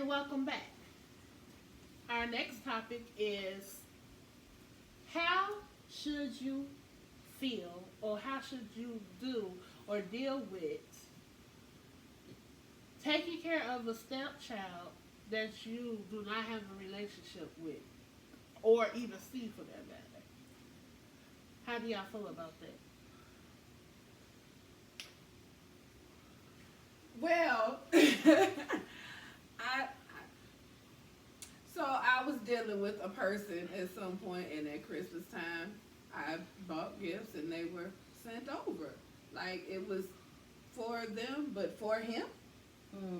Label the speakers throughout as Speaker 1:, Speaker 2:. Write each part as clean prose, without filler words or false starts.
Speaker 1: and welcome back. Our next topic is how should you feel or how should you do or deal with taking care of a stepchild that you do not have a relationship with or even see for that matter? How do y'all feel about that?
Speaker 2: Well, I so I was dealing with a person at some point, and at Christmas time, I bought gifts, and they were sent over. Like it was for them, but for him,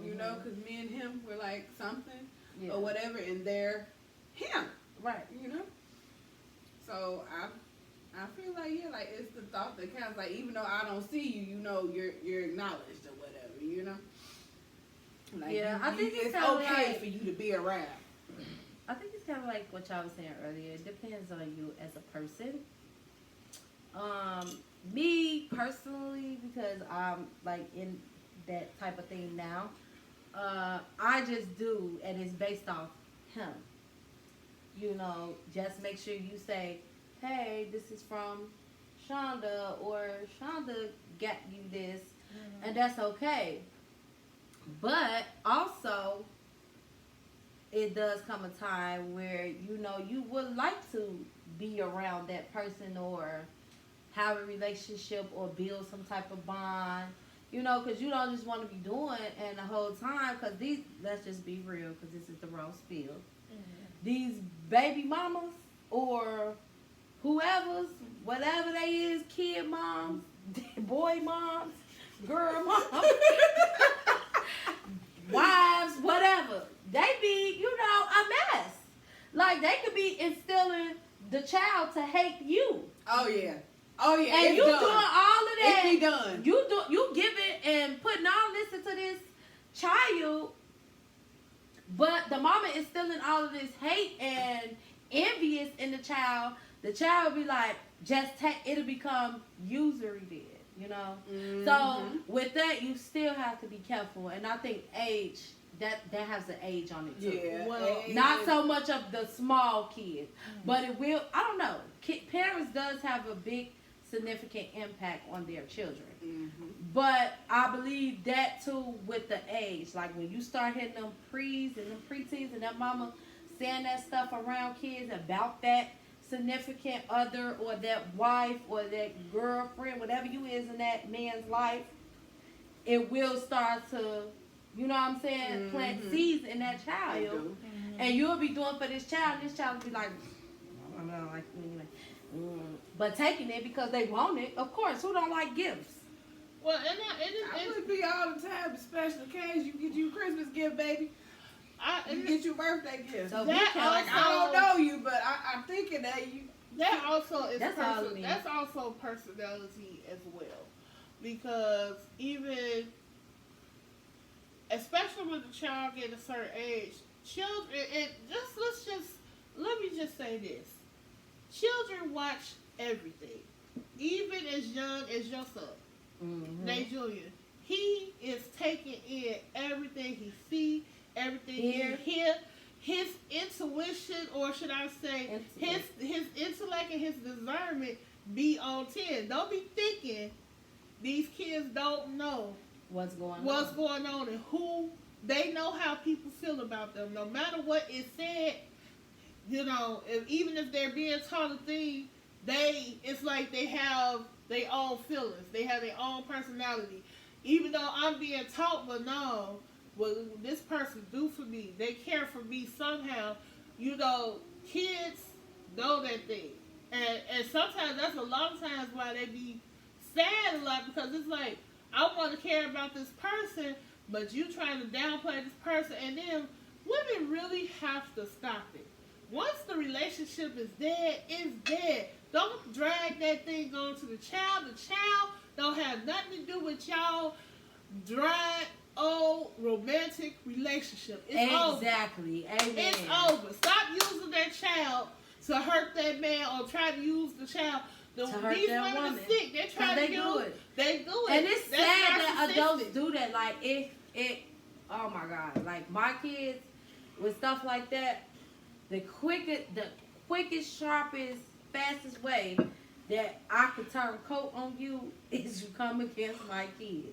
Speaker 2: you know, because me and him were like something or whatever, and they're him,
Speaker 1: Right.
Speaker 2: you know. So I feel like like it's the thought that counts. Like even though I don't see you, you know, you're acknowledged or whatever, you know. Like
Speaker 3: I think
Speaker 2: it's
Speaker 3: kinda
Speaker 2: okay
Speaker 3: like,
Speaker 2: for you to be around.
Speaker 3: I think it's kind of like what y'all was saying earlier. It depends on you as a person. Me personally, because I'm like in that type of thing now, I just do, and it's based off him. You know, just make sure you say, "Hey, this is from Shonda," or "Shonda got you this," and that's okay. But also, it does come a time where you know you would like to be around that person or have a relationship or build some type of bond, you know, because you don't just want to be doing and the whole time, because these, let's just be real, because this is the raw spill. These baby mamas or whoever's, whatever they is, kid moms, boy moms, girl moms, wives, whatever, they be, you know, a mess. Like they could be instilling the child to hate you.
Speaker 2: Oh yeah. Oh yeah.
Speaker 3: And
Speaker 2: it's
Speaker 3: you
Speaker 2: done.
Speaker 3: doing all of that.
Speaker 2: It be done.
Speaker 3: You giving and putting all this into this child, but the mama is instilling all of this hate and envious in the child. The child will be like, just take, it'll become usury then, you know. So with that, you still have to be careful, and I think age, that has an age on it too.
Speaker 2: Yeah.
Speaker 1: Well,
Speaker 3: Not so much of the small kids, but it will. I don't know. Parents does have a big, significant impact on their children. But I believe that too with the age. Like when you start hitting them pre's and them preteens, and that mama saying that stuff around kids about that significant other or that wife or that girlfriend, whatever you is in that man's life, it will start to, you know what I'm saying, plant seeds in that child. And you'll be doing for this child, and this child will be like, I don't like me. But taking it because they want it, of course. Who don't like gifts?
Speaker 1: Well, and
Speaker 2: I would be all the time, special occasions. You get you a Christmas gift, baby. You get your birthday gift.
Speaker 3: So
Speaker 1: that
Speaker 2: Like I don't know you, but I'm thinking that you.
Speaker 1: that also is
Speaker 3: That's all it means.
Speaker 1: that's also personality as well, because even especially when the child get a certain age, children and let me just say this: children watch everything, even as young as your son, Nate Jr. He is taking in everything he see, everything he hear. His intuition, or should I say, his intellect and his discernment be on 10. Don't be thinking these kids don't know
Speaker 3: What's going
Speaker 1: on and who they know how people feel about them. No matter what is said, you know, even if they're being taught a thing, it's like they have their own feelings. They have their own personality. Even though I'm being taught, but no, what this person do for me, they care for me somehow. You know, kids know that thing. And sometimes that's a lot of times why they be sad a lot, because it's like, I want to care about this person, but you trying to downplay this person. And then women really have to stop it. Once the relationship is dead, it's dead. Don't drag that thing on to the child. The child don't have nothing to do with y'all dry, old, romantic relationship. It's over.
Speaker 3: Exactly. Amen.
Speaker 1: It's over. Stop using that child to hurt that man, or try to use the child
Speaker 3: to hurt
Speaker 1: these
Speaker 3: that
Speaker 1: women
Speaker 3: woman.
Speaker 1: are sick. They're trying
Speaker 3: they
Speaker 1: to
Speaker 3: do it.
Speaker 1: They do it.
Speaker 3: And it's
Speaker 1: That's
Speaker 3: sad that adults
Speaker 1: narcissistic.
Speaker 3: do that. Like it oh my God, like my kids with stuff like that, the quickest, sharpest, fastest way that I could turn coat on you is you come against my kids.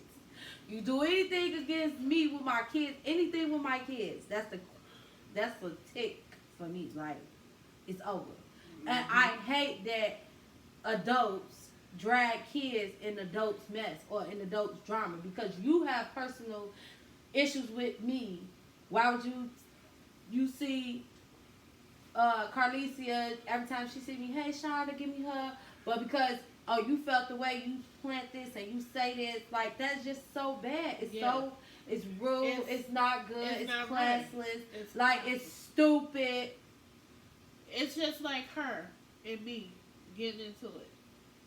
Speaker 3: You do anything against me with my kids, anything with my kids, that's a tick for me. Like, it's over. And I hate that adults drag kids in adults' mess or in adults' drama because you have personal issues with me. Why would you see Carlicia every time she see me, hey Shonda, give me her, but because you felt the way you plant this and you say this, like that's just so bad. It's it's rude, it's not good, it's
Speaker 1: not
Speaker 3: classless,
Speaker 1: right. It's
Speaker 3: like it's stupid.
Speaker 1: It's just like her and me getting into it,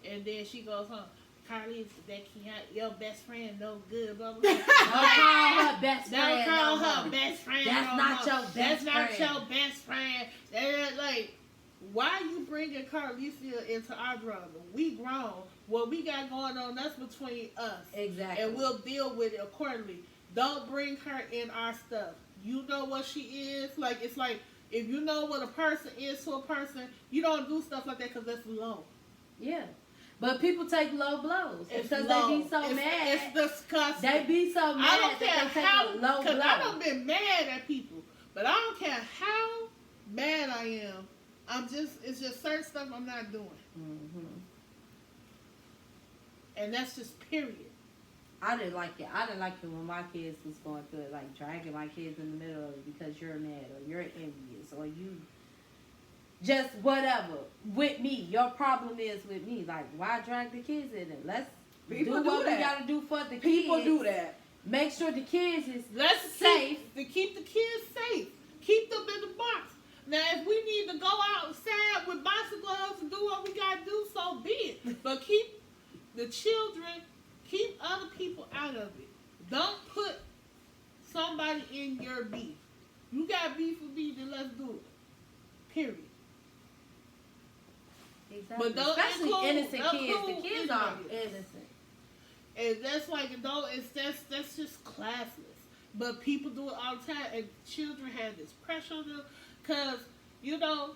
Speaker 1: and then she goes home. Carly, that can't, your best friend no good, blah blah blah.
Speaker 3: Don't call her best friend.
Speaker 1: Don't call
Speaker 3: no
Speaker 1: her
Speaker 3: more.
Speaker 1: best friend.
Speaker 3: That's
Speaker 1: no
Speaker 3: not
Speaker 1: more.
Speaker 3: your best
Speaker 1: That's not
Speaker 3: friend.
Speaker 1: your best friend. And like, why you bringing Carlicia into our drama? We grown. What we got going on, that's between us.
Speaker 3: Exactly.
Speaker 1: And we'll deal with it accordingly. Don't bring her in our stuff. You know what she is. Like, it's like, if you know what a person is to a person, you don't do stuff like that because that's low.
Speaker 3: Yeah. But people take low blows
Speaker 1: It's
Speaker 3: because
Speaker 1: low.
Speaker 3: they be so
Speaker 1: It's
Speaker 3: mad.
Speaker 1: It's disgusting.
Speaker 3: They be so mad
Speaker 1: I don't care
Speaker 3: that they take
Speaker 1: how,
Speaker 3: a low
Speaker 1: because
Speaker 3: blow.
Speaker 1: I done been mad at people, but I don't care how mad I am. It's just certain stuff I'm not doing.
Speaker 3: Mm-hmm.
Speaker 1: And that's just period.
Speaker 3: I didn't like it. I didn't like it when my kids was going through it, like dragging my kids in the middle of it because you're mad or you're envious or you just whatever with me. Your problem is with me. Like, why drag the kids in it? Let's
Speaker 2: People
Speaker 3: do what
Speaker 2: do
Speaker 3: we
Speaker 2: that.
Speaker 3: gotta do for the
Speaker 2: People
Speaker 3: kids.
Speaker 2: do that.
Speaker 3: Make sure the kids is
Speaker 1: Let's
Speaker 3: safe.
Speaker 1: keep the kids safe. Keep them in the box. Now, if we need to go outside with bicycle gloves and do what we gotta do, so be it. But keep the children, keep other people out of it. Don't put somebody in your beef. You got beef with me, then let's do it. Period.
Speaker 3: Exactly.
Speaker 1: But don't
Speaker 3: Especially
Speaker 1: include-
Speaker 3: innocent kids. The
Speaker 1: include
Speaker 3: kids are
Speaker 1: anybody.
Speaker 3: innocent.
Speaker 1: And that's like, no, that's just classless. But people do it all the time, and children have this pressure on them because, you know,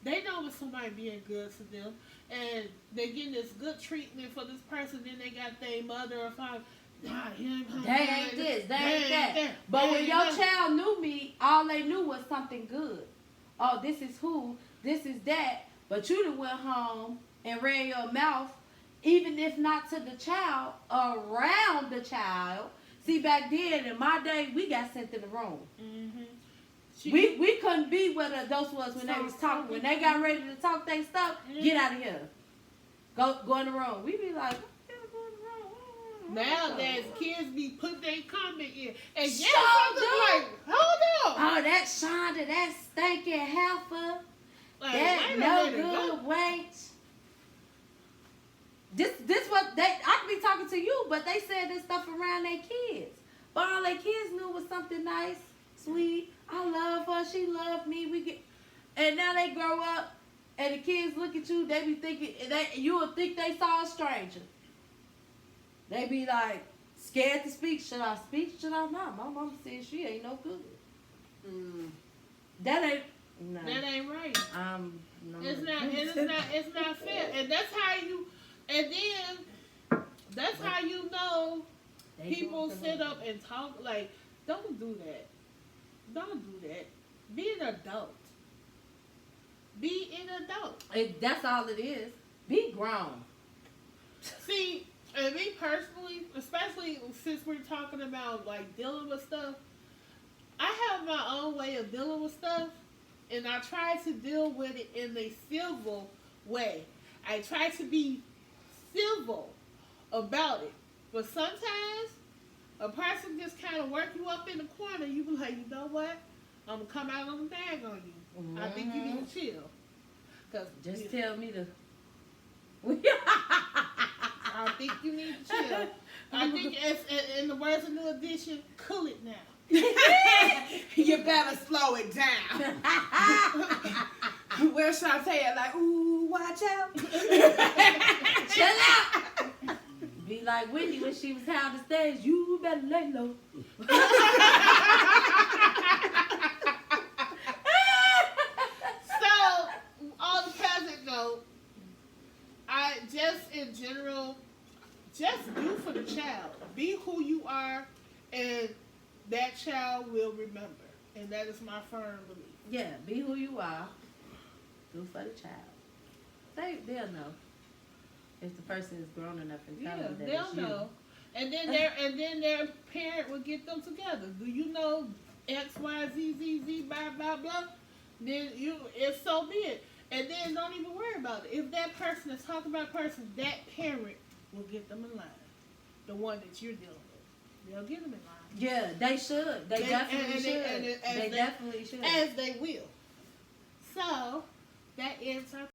Speaker 1: they know when somebody being good to them, and they getting this good treatment for this person, then they got their mother or father. Nah,
Speaker 3: They ain't this, they ain't that. But
Speaker 1: They
Speaker 3: when
Speaker 1: ain't
Speaker 3: your
Speaker 1: that.
Speaker 3: child knew me, all they knew was something good. Oh, this is who, this is that. But you done went home and ran your mouth, even if not to the child, around the child. See, back then, in my day, we got sent in the room.
Speaker 1: Mm-hmm.
Speaker 3: We couldn't be where the adults was when they was talking. When they got ready to talk their stuff, get out of here. Go in the room. We be like, what the hell going on?
Speaker 1: Nowadays, kids be putting their comment in. And
Speaker 3: Sure
Speaker 1: yeah,
Speaker 3: do.
Speaker 1: something like, hold on.
Speaker 3: Oh, that Shonda, that stinking heifer.
Speaker 1: Like,
Speaker 3: That
Speaker 1: wait a
Speaker 3: no
Speaker 1: minute,
Speaker 3: good weight. This what they, I could be talking to you, but they said this stuff around their kids. But all their kids knew was something nice, sweet. I love her, she loved me. And now they grow up and the kids look at you, they be thinking you would think they saw a stranger. They be like scared to speak. Should I speak? Should I not? My mama said she ain't no good. That ain't no.
Speaker 1: That ain't right.
Speaker 3: No.
Speaker 1: It's not fair. And that's how you, and then that's how you know people sit up and talk. Like, don't do that. Don't do that. Be an adult. Be an adult.
Speaker 3: That's all it is. Be grown.
Speaker 1: See, and me personally, especially since we're talking about like dealing with stuff, I have my own way of dealing with stuff, and I try to deal with it in a civil way. I try to be civil about it, but sometimes a person just kind of work you up in the corner. You be like, you know what? I'm gonna come out on the bag on you. I think you need to chill. Cause
Speaker 3: Just tell me to.
Speaker 1: I think you need to chill. I think, in the words of New Edition, cool it now.
Speaker 2: You better slow it down. Where Shantae like, ooh, watch out.
Speaker 3: Chill out. Be like Whitney when she was on the stage. You better lay low.
Speaker 1: So, on the present note, I just in general, just do for the child. Be who you are, and that child will remember. And that is my firm belief.
Speaker 3: Yeah, be who you are. Do for the child. They'll know if the person is grown enough and tell
Speaker 1: Yeah,
Speaker 3: them that
Speaker 1: they'll
Speaker 3: it's you.
Speaker 1: know. And then their parent will get them together. Do you know X, Y, Z, Z, Z, blah, blah, blah? Then if so be it. And then don't even worry about it. If that person is talking about person, that parent will get them in line. The one that you're dealing with. They'll get them in line.
Speaker 3: Yeah, they should. They definitely should. They definitely should.
Speaker 1: As they will. So, that ends our